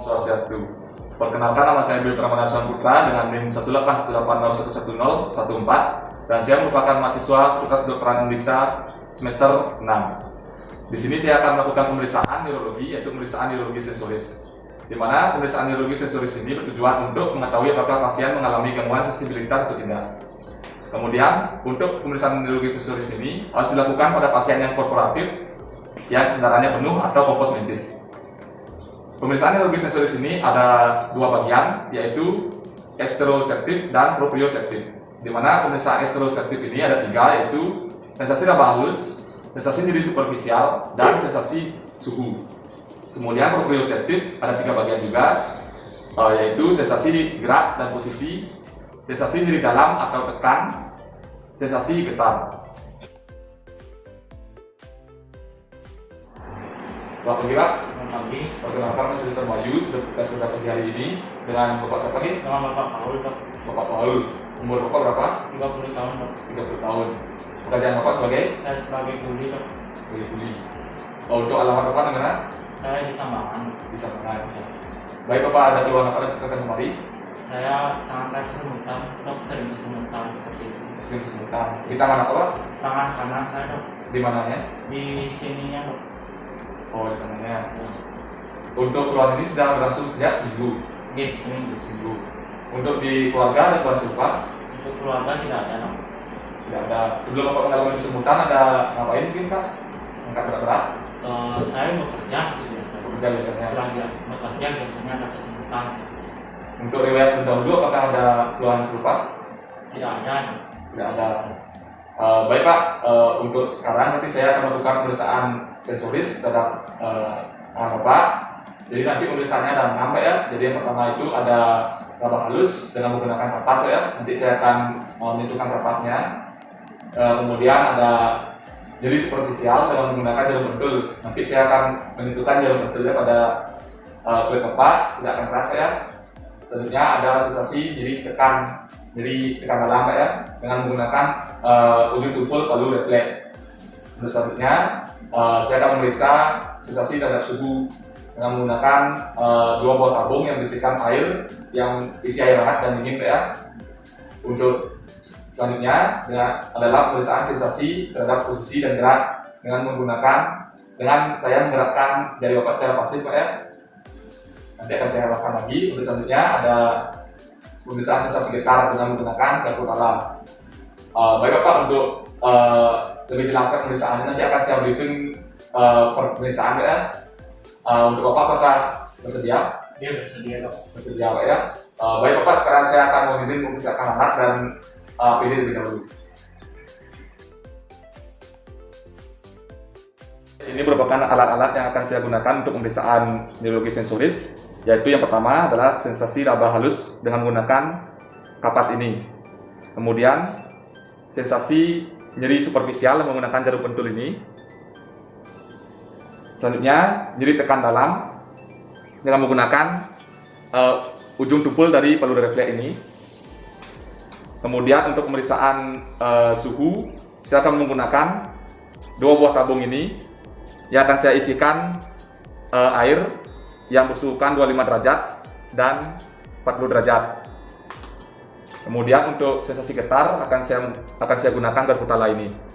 Swastiastu. Perkenalkan, nama saya Bill Pramanaswan Putra dengan NIM 181801114 dan saya merupakan mahasiswa Fakultas Kedokteran Undiksa semester 6. Di sini saya akan melakukan pemeriksaan neurologi, yaitu pemeriksaan neurologi sensoris. Di mana pemeriksaan neurologi sensoris ini bertujuan untuk mengetahui apakah pasien mengalami gangguan sensibilitas atau tidak. Kemudian, untuk pemeriksaan neurologi sensoris ini harus dilakukan pada pasien yang korporatif, yang kesadarannya penuh atau kompos medis. Pemeriksaan neurologi sensoris ini ada dua bagian, yaitu eksteroseptif dan proprioseptif. Di mana pemeriksaan eksteroseptif ini ada tiga, yaitu sensasi raba halus, sensasi nyeri superficial, dan sensasi suhu. Kemudian proprioseptif ada tiga bagian juga, yaitu sensasi gerak dan posisi, sensasi nyeri dalam atau tekan, sensasi getar. Selamat pagi, Pak. Pagi. Perkenalkan, saya Dr. Bayu, sudah bertugas pada pagi hari ini dengan Bapak siapa nih? Nama Bapak Paul, Pak. Bapak Paul. Umur Bapak berapa? 30 tahun, Pak. 30 tahun. Pekerjaan Bapak sebagai? Saya sebagai kuli, Pak. Sebagai kuli. Untuk alamat Bapak di mana? Saya di Sambangan. Di Sambangan. Baik, Bapak, ada keluhan apa yang kita kemari? Tangan saya kesemutan, dok, sering kesemutan seperti itu. Sering kesemutan. Di tangan apa, Pak? Tangan kanan saya, dok. Di mananya? Di sininya, dok. Oh, di sananya. Ya. Untuk keluhan ini sudah berlangsung sejak seminggu. Oke, seminggu. Seminggu. Untuk di keluarga ada keluhan serupa? Untuk keluarga tidak ada, dok. Tidak ada. Sebelum Bapak mengalami kesemutan ada ngapain mungkin, Pak? Angkat berat? Saya bekerja sih biasa. Bekerja biasanya. Setelah dia bekerja biasanya ada kesemutan sih. Untuk riwayat terdahulu apakah ada keluhan serupa? Tidak ada, dok. Tidak ada. Baik, Pak, untuk sekarang nanti saya akan melakukan pemeriksaan sensoris terhadap anak Bapak. Jadi nanti pemeriksaannya ada 6, Pak, ya. Jadi yang pertama itu ada raba halus dengan menggunakan kapas, ya. Nanti saya akan menentukan kapasnya. Kemudian ada nyeri superficial dengan menggunakan jarum pentul. Nanti saya akan menentukan jarum pentulnya pada kulit Bapak, tidak akan keras, Pak, ya. Selanjutnya ada sensasi nyeri tekan dalam, Pak, ya, dengan menggunakan ujung tumpul palu refleks. Selanjutnya saya akan memeriksa sensasi terhadap suhu dengan menggunakan dua buah tabung yang berisikan air yang isi air hangat dan dingin, Pak, ya. Untuk selanjutnya adalah pemeriksaan sensasi terhadap posisi dan gerak dengan saya menggerakkan jari Bapak secara pasif, Pak, ya. Nanti akan saya lakukan lagi. Untuk selanjutnya ada pemeriksaan sensasi getar dengan menggunakan garpu talam. Baik, Bapak, untuk lebih jelaskan pemeriksaannya nanti akan saya briefing pemeriksaan, Pak, ya. Untuk Bapak apakah bersedia? Dia bersedia, dok. Bersedia, Pak, ya. Baik, Bapak, sekarang saya akan izin memeriksakan alat dan PD terlebih dahulu. Ini merupakan alat-alat yang akan saya gunakan untuk pemeriksaan neurologi sensoris, yaitu yang pertama adalah sensasi raba halus dengan menggunakan kapas ini. Kemudian sensasi nyeri superficial menggunakan jarum pentul ini. Selanjutnya nyeri tekan dalam dengan menggunakan ujung tumpul dari palu refleks ini. Kemudian untuk pemeriksaan suhu, saya akan menggunakan dua buah tabung ini yang akan saya isikan air yang bersuhukan 25 derajat dan 40 derajat. Kemudian untuk sensasi getar akan saya gunakan garpu tala ini.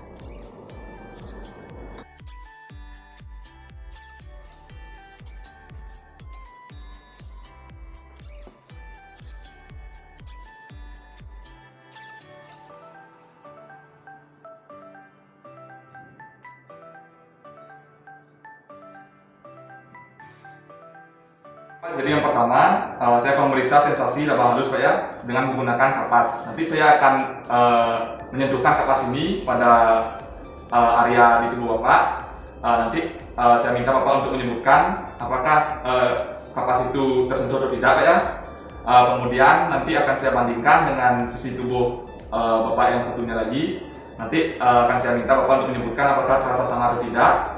Jadi yang pertama, saya akan memeriksa sensasi raba halus, Pak, ya, dengan menggunakan kapas. Nanti saya akan menyentuhkan kapas ini pada area di tubuh Bapak. Nanti saya minta Bapak untuk menyebutkan apakah kapas itu tersentuh atau tidak, Pak, ya. Kemudian nanti akan saya bandingkan dengan sisi tubuh Bapak yang satunya lagi. Nanti akan saya minta Bapak untuk menyebutkan apakah terasa sama atau tidak.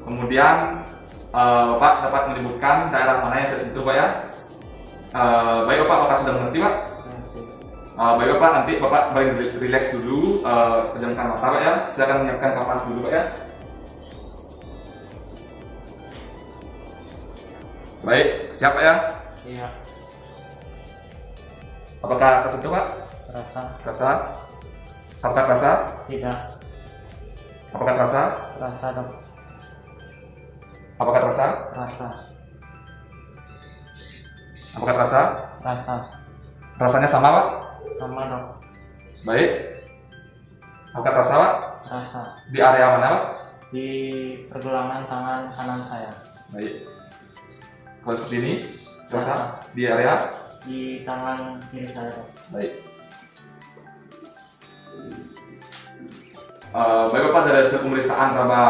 Kemudian Bapak dapat menyebutkan daerah mana yang saya sentuh, Pak, ya. Baik, Bapak, apakah sudah mengerti, Pak? Baik, Bapak, nanti Bapak relax dulu, pejamkan mata, Pak, ya. Saya akan menyiapkan kapas dulu, Pak, ya. Baik, siap Pak ya? Iya. Apakah tersentuh Pak? Terasa. Terasa? Apakah terasa? Tidak. Apakah terasa? Terasa dok. Apakah terasa? Terasa. Apakah terasa? Terasa. Rasanya sama Pak? Sama dok. Baik. Apakah terasa Pak? Terasa. Di area mana Pak? Di pergelangan tangan kanan saya. Baik. Kalau seperti ini, terasa Terasa. di area? Di tangan kiri saya dok. Baik. Baik Bapak, dari hasil pemeriksaan sama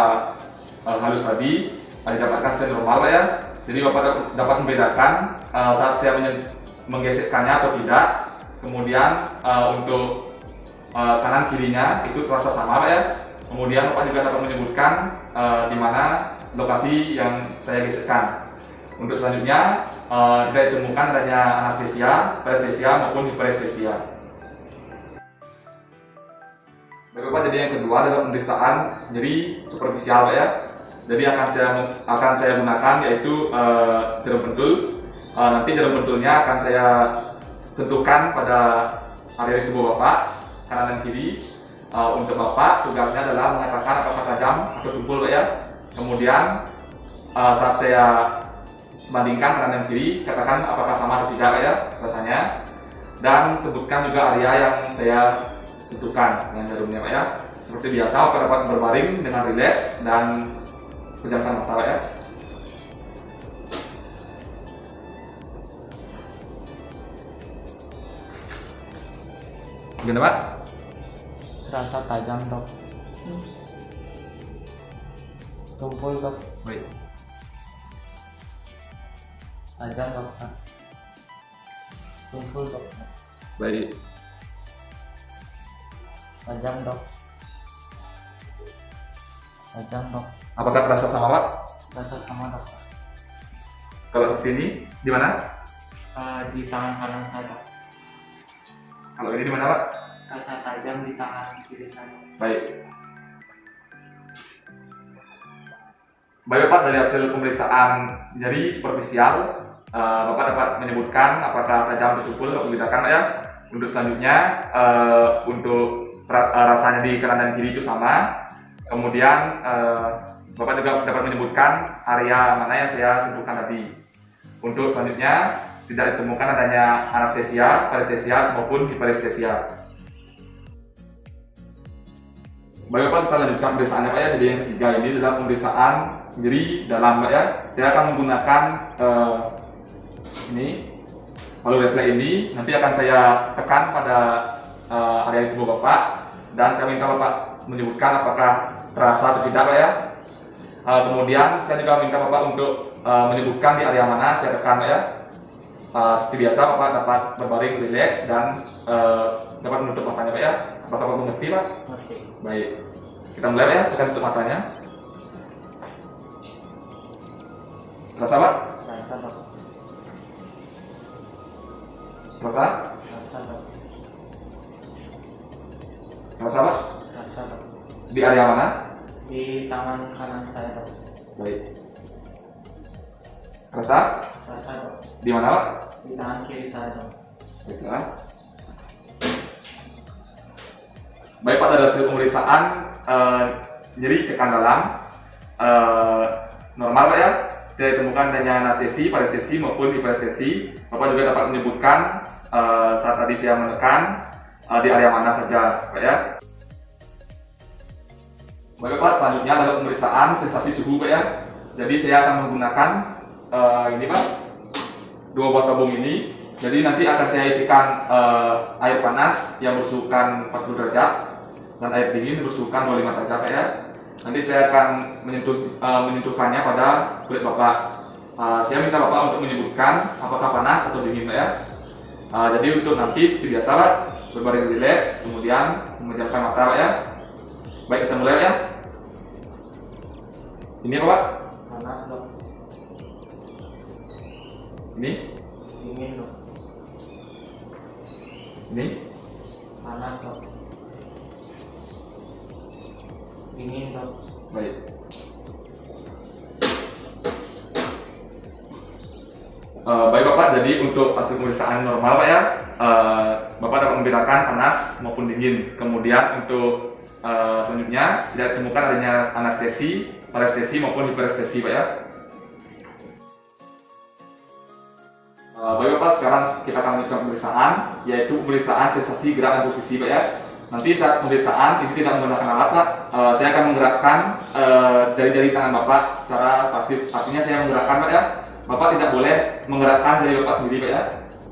halus tadi didapatkan saya normal Pak ya. Jadi Bapak dapat membedakan saat saya menggesekkannya atau tidak. Kemudian untuk kanan kirinya itu terasa sama Pak ya. Kemudian Bapak juga dapat menyebutkan di mana lokasi yang saya gesekkan. Untuk selanjutnya tidak ditemukan adanya anestesia, parestesia maupun hiperestesia. Baik Bapak, jadi yang kedua adalah pemeriksaan nyeri superficial Pak ya. Jadi akan saya gunakan yaitu jarum pentul. Nanti jarum pentulnya akan saya sentuhkan pada area tubuh Bapak kanan dan kiri. Untuk Bapak tugasnya adalah mengatakan apakah tajam atau tumpul Pak ya. Kemudian saat saya bandingkan kanan dan kiri, katakan apakah sama atau tidak Pak ya rasanya. Dan sebutkan juga area yang saya sentuhkan dengan jarumnya Pak ya. Seperti biasa Bapak dapat berbaring dengan rileks dan pejamkan mata Pak ya. Gimana Pak? Terasa tajam dok. Tumpul dok. Baik. Tajam dok. Tumpul dok. Baik. Tajam dok. Tajam dok. Apakah terasa sama Pak? Terasa sama dok. Kalau seperti ini di mana? Di tangan kanan saya dok. Kalau ini di mana Pak? Terasa tajam di tangan kiri saya. Baik. Baik Bapak, dari hasil pemeriksaan nyeri superficial, Bapak dapat menyebutkan apakah tajam atau tumpul atau membedakan Pak ya. Untuk selanjutnya, untuk rasanya di kanan dan kiri itu sama. Kemudian Bapak juga dapat menyebutkan area mana yang saya sentuhkan tadi. Untuk selanjutnya, tidak ditemukan adanya anestesia, parestesia maupun hiperestesia. Baik Bapak, kita lanjutkan pemeriksaannya Pak ya. Jadi yang ketiga ini adalah pemeriksaan nyeri dalam Pak ya. Saya akan menggunakan ini palu refleks ini. Nanti akan saya tekan pada area tubuh Bapak dan saya minta Bapak menyebutkan apakah terasa atau tidak Pak ya. Kemudian saya juga minta Bapak untuk menyebutkan di area mana saya tekan Pak ya. Seperti biasa Bapak dapat berbaring rileks dan dapat menutup matanya Pak ya. Apakah Bapak mengerti Pak? Oke. Baik. Kita mulai Pak ya, saya tutup matanya. Terasa Pak? Terasa dok. Terasa? Terasa dok. Terasa Pak? Terasa dok. Di area mana? Di tangan kanan saya dok. Baik. Terasa? Terasa dok. Di mana Pak? Di tangan kiri saya dok. Baiklah. Baik Pak, dari hasil pemeriksaan nyeri tekan dalam normal Pak ya. Tidak ditemukan adanya anestesi, parestesi maupun hiperestesi. Bapak juga dapat menyebutkan saat tadi saya menekan di area mana saja Pak ya. Baik Pak, selanjutnya adalah pemeriksaan sensasi suhu Pak ya. Jadi saya akan menggunakan ini Pak, 2 buah tabung ini. Jadi nanti akan saya isikan air panas yang bersuhukan 40 derajat dan air dingin bersuhukan 25 derajat Pak ya. Nanti saya akan menyentuhkannya pada kulit Bapak. Saya minta Bapak untuk menyebutkan apakah panas atau dingin Pak ya. Jadi untuk nanti seperti biasa Pak, berbaring rileks, kemudian memejamkan mata Pak ya. Baik, kita mulai Pak ya. Ini apa Pak? Panas dok. Ini? Dingin dok. Ini? Panas dok. Dingin dok. Baik. Baik Bapak, jadi untuk hasil pemeriksaan normal Pak ya, Bapak dapat membedakan panas maupun dingin. Kemudian untuk selanjutnya tidak ditemukan adanya anestesi, parestesi maupun hiperestesi Pak ya. Baik Bapak, sekarang kita akan melakukan pemeriksaan, yaitu pemeriksaan sensasi gerak dan posisi Pak ya. Nanti saat pemeriksaan ini tidak menggunakan alat Pak, saya akan menggerakkan jari-jari tangan Bapak secara pasif. Artinya saya menggerakkan Pak ya. Bapak tidak boleh menggerakkan jari Bapak sendiri Pak ya.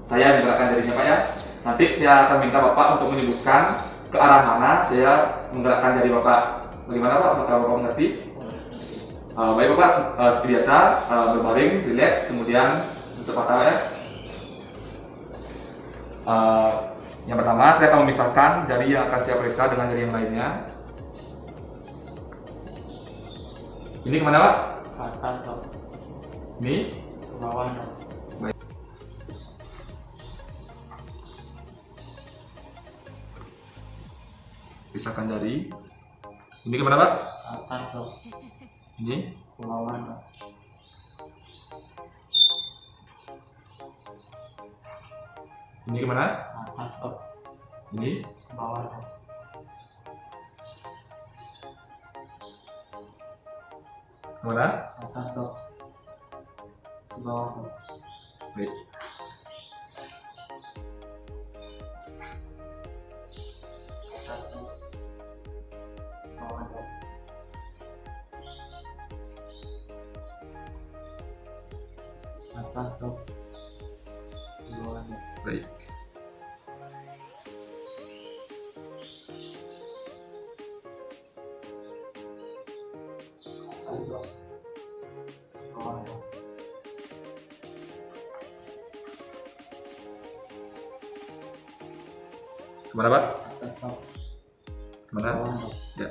Saya menggerakkan jarinya Pak ya. Nanti saya akan minta Bapak untuk menyebutkan ke arah mana saya menggerakkan jari Bapak. Bagaimana Pak? Apakah Bapak mengerti? Baik Bapak, seperti biasa berbaring, rileks, kemudian tutup mata Pak ya. Yang pertama, saya akan memisahkan jari yang akan saya periksa dengan jari yang lainnya. Ini kemana Pak? Ke atas dok, Ini? ke bawah dok. Baik. Pisahkan jari. Ini kemana Pak? Ke atas dok, Ini? ke bawah dok. Ini kemana? Ke atas dok, Ini? ke bawah dok. Kemana? Ke atas dok, ke bawah dok. Baik. Ke atas dok, ke bawah dok. Ke atas dok, ke bawah dok. Baik. Ke atas dok, ke bawah dok. Kemana Pak? Ke atas dok, ke Kemana? bawah dok. Ya.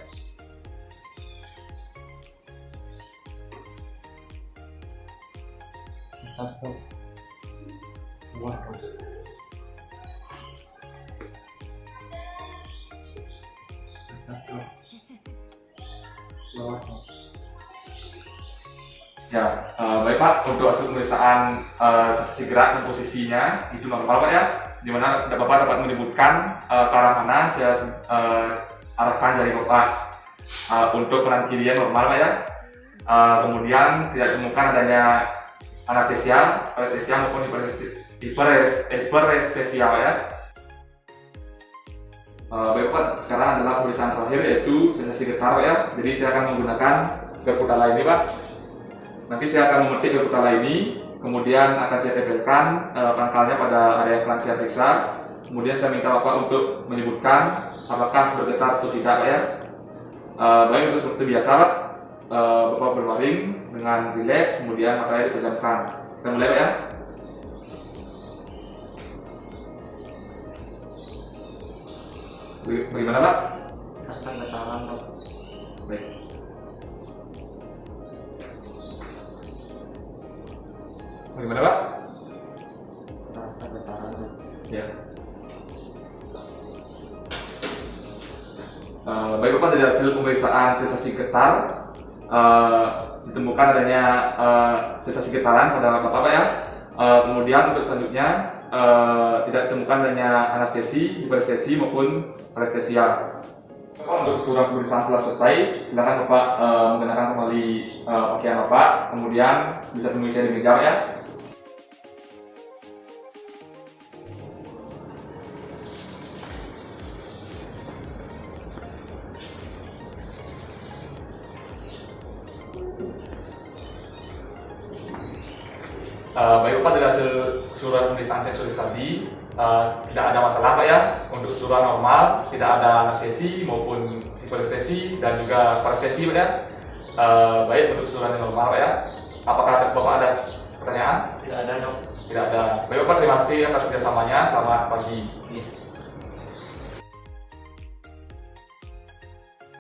Ke atas dok, ke bawah dok. Ke atas dok, ke bawah dok. Ya, baik Pak. Untuk hasil pemeriksaan sensasi gerak dan posisinya itu normal Pak ya. Di mana Bapak dapat menyebutkan ke arah mana saya arahkan jari Bapak. Untuk kanan kirinya normal Pak ya. Kemudian tidak ditemukan adanya anestesia, parestesia maupun hiperestesia Pak ya. Baik Pak, sekarang adalah pemeriksaan terakhir yaitu sensasi getar Pak ya. Jadi saya akan menggunakan garpu tala ini Pak. Nanti saya akan memetik garpu tala ini, kemudian akan saya tempelkan pangkalnya pada area yang akan saya periksa. Kemudian saya minta Bapak untuk menyebutkan apakah bergetar atau tidak Pak ya. Baik, untuk seperti biasa Pak, Bapak berbaring dengan rileks, kemudian matanya dipejamkan. Kita mulai Pak ya. Bagaimana Pak? Rasa getaran dok. Baik. Bagaimana Pak? Rasa getaran dok. Ya. Baik Bapak, dari hasil pemeriksaan sensasi getar ditemukan adanya sensasi getaran pada Bapak Pak ya. Kemudian untuk selanjutnya tidak ditemukan adanya anestesi, hiperestesi maupun parestesia. Untuk keseluruhan pemeriksaan telah selesai, silakan Bapak mengenakan kembali pakaian Bapak, kemudian bisa temui saya di meja Pak ya. Baik Bapak, dari hasil keseluruhan pemeriksaan sensoris tadi tidak ada masalah Pak ya. Untuk keseluruhan normal, tidak ada anestesi maupun hiperestesi dan juga parestesi Pak ya. Baik, untuk keseluruhan yang normal Pak ya. Apakah Bapak ada pertanyaan? Tidak ada dok. Tidak ada. Baik Bapak, terima kasih atas kerjasamanya. Selamat pagi. Iya.